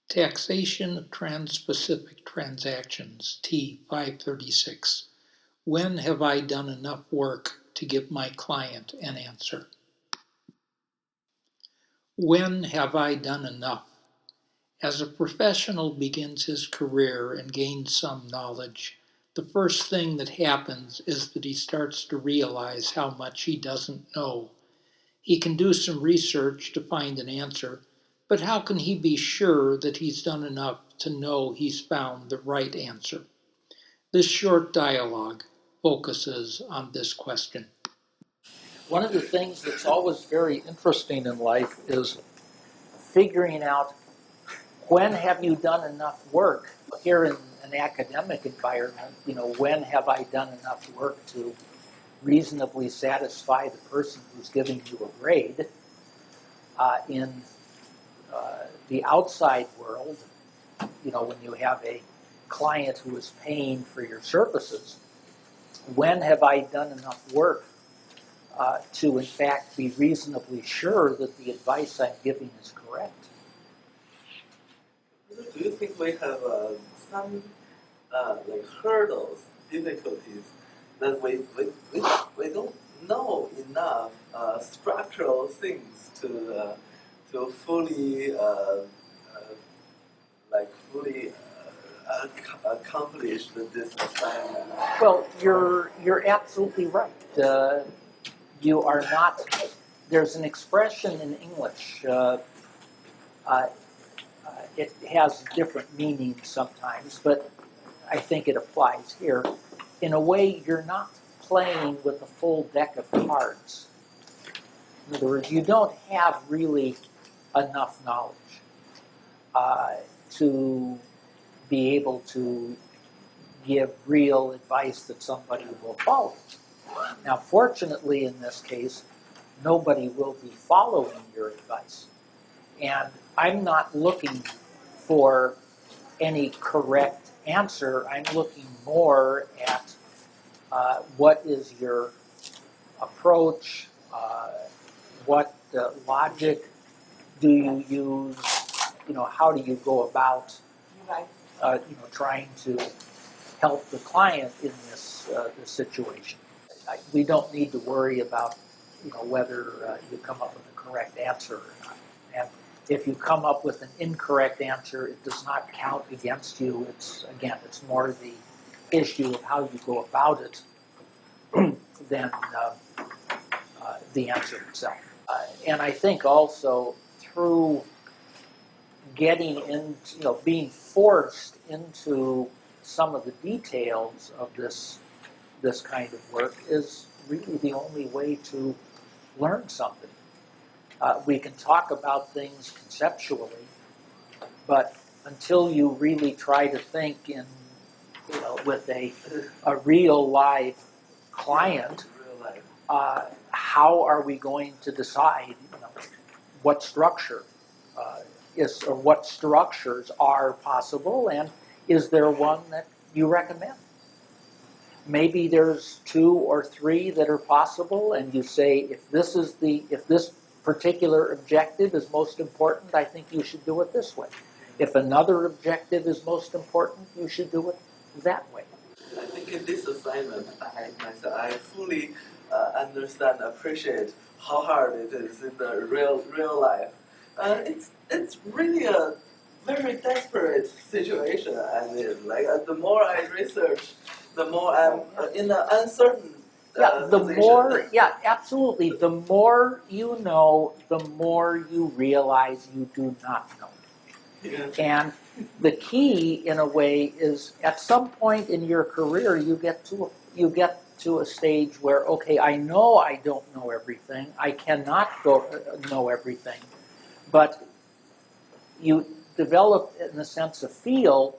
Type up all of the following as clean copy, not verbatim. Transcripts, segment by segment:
Taxation of Trans-Pacific Transactions, T-536. When have I done enough work to give my client an answer? When have I done enough? As a professional begins his career and gains some knowledge, the first thing that happens is that he starts to realize how much he doesn't know. He can do some research to find an answer, but how can he be sure that he's done enough to know he's found the right answer? This short dialogue focuses on this question. One of the things that's always very interesting in life is figuring out when have you done enough work. Here in an academic environment, when have I done enough work to reasonably satisfy the person who's giving you a grade? In the outside world, when you have a client who is paying for your services, when have I done enough work to in fact be reasonably sure that the advice I'm giving is correct? Do you think we have some hurdles, difficulties that we don't know enough structural things to fully accomplish this assignment? Well, you're absolutely right. You are not. There's an expression in English. It has different meanings sometimes, but I think it applies here. In a way, you're not playing with a full deck of cards. In other words, you don't have really enough knowledge to be able to give real advice that somebody will follow. Now, fortunately, in this case, nobody will be following your advice. And I'm not looking for any correct answer. I'm looking more at what is your approach, what logic do you use, how do you go about, trying to help the client in this situation. We don't need to worry about, whether you come up with a correct answer or not. And if you come up with an incorrect answer, it does not count against you. It's more the issue of how you go about it than the answer itself. And I think also through getting into, being forced into some of the details of this kind of work is really the only way to learn something. We can talk about things conceptually, but until you really try to think in, with a real live client, how are we going to decide, what structure is, or what structures are possible, and is there one that you recommend? Maybe there's 2 or 3 that are possible, and you say, if this particular objective is most important, I think you should do it this way. If another objective is most important, you should do it that way. I think in this assignment, I fully understand, appreciate how hard it is in the real life. It's really a very desperate situation. I mean, the more I research, the more I'm in an uncertain position. Absolutely. The more you know, the more you realize you do not know. Yeah. And the key, in a way, is at some point in your career, you get to a stage where, okay, I know I don't know everything. I cannot know everything, but you develop, in a sense, a feel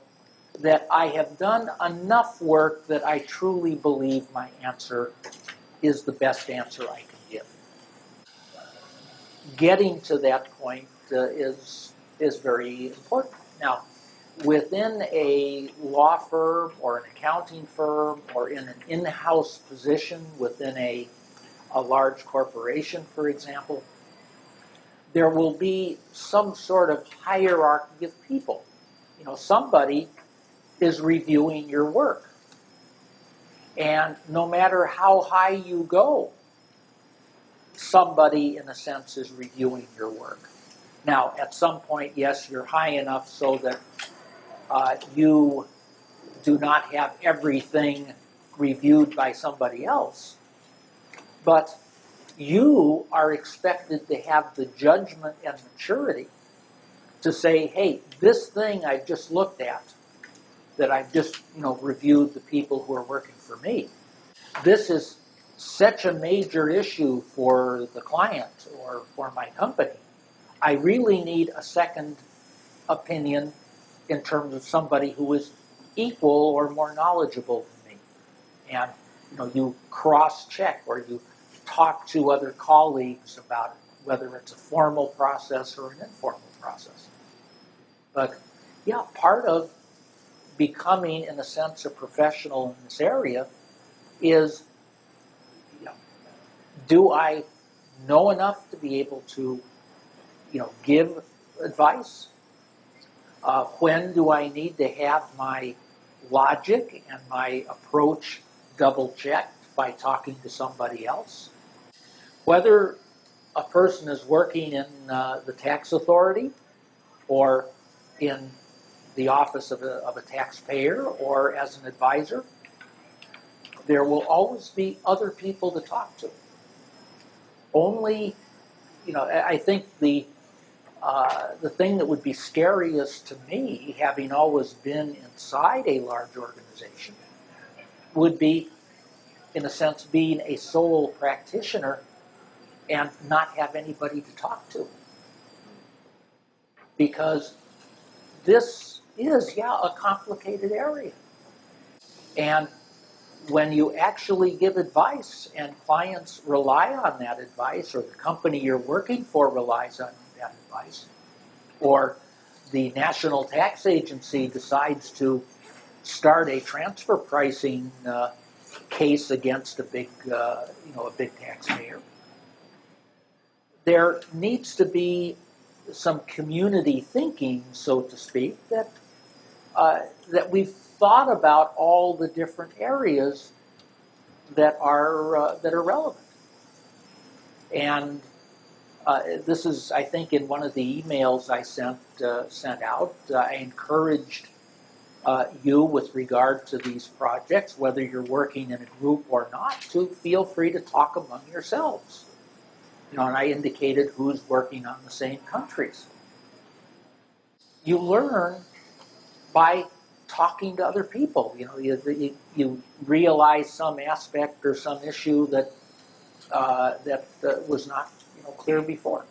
that I have done enough work that I truly believe my answer is the best answer I can give. Getting to that point is very important. Now, within a law firm or an accounting firm or in an in-house position within a large corporation, for example, there will be some sort of hierarchy of people. Somebody is reviewing your work. And no matter how high you go, somebody, in a sense, is reviewing your work. Now, at some point, yes, you're high enough so that you do not have everything reviewed by somebody else, but you are expected to have the judgment and maturity to say, hey, this thing I just looked at, that I've just reviewed the people who are working for me, this is such a major issue for the client or for my company. I really need a second opinion in terms of somebody who is equal or more knowledgeable than me. And you cross-check or you talk to other colleagues about it, whether it's a formal process or an informal process. But yeah, part of becoming, in a sense, a professional in this area is, do I know enough to be able to, give advice? When do I need to have my logic and my approach double-checked by talking to somebody else? Whether a person is working in the tax authority or in the office of a taxpayer or as an advisor, there will always be other people to talk to. Only, I think the thing that would be scariest to me, having always been inside a large organization, would be, in a sense, being a sole practitioner and not have anybody to talk to. Because this is, a complicated area. And when you actually give advice and clients rely on that advice, or the company you're working for relies on that advice, or the National Tax Agency decides to start a transfer pricing case against a big taxpayer, there needs to be some community thinking, so to speak, that we've thought about all the different areas that are relevant. And this is, I think, in one of the emails I sent out. I encouraged you, with regard to these projects, whether you're working in a group or not, to feel free to talk among yourselves. And I indicated who's working on the same countries. You learn by talking to other people. You realize some aspect or some issue that was not clear before.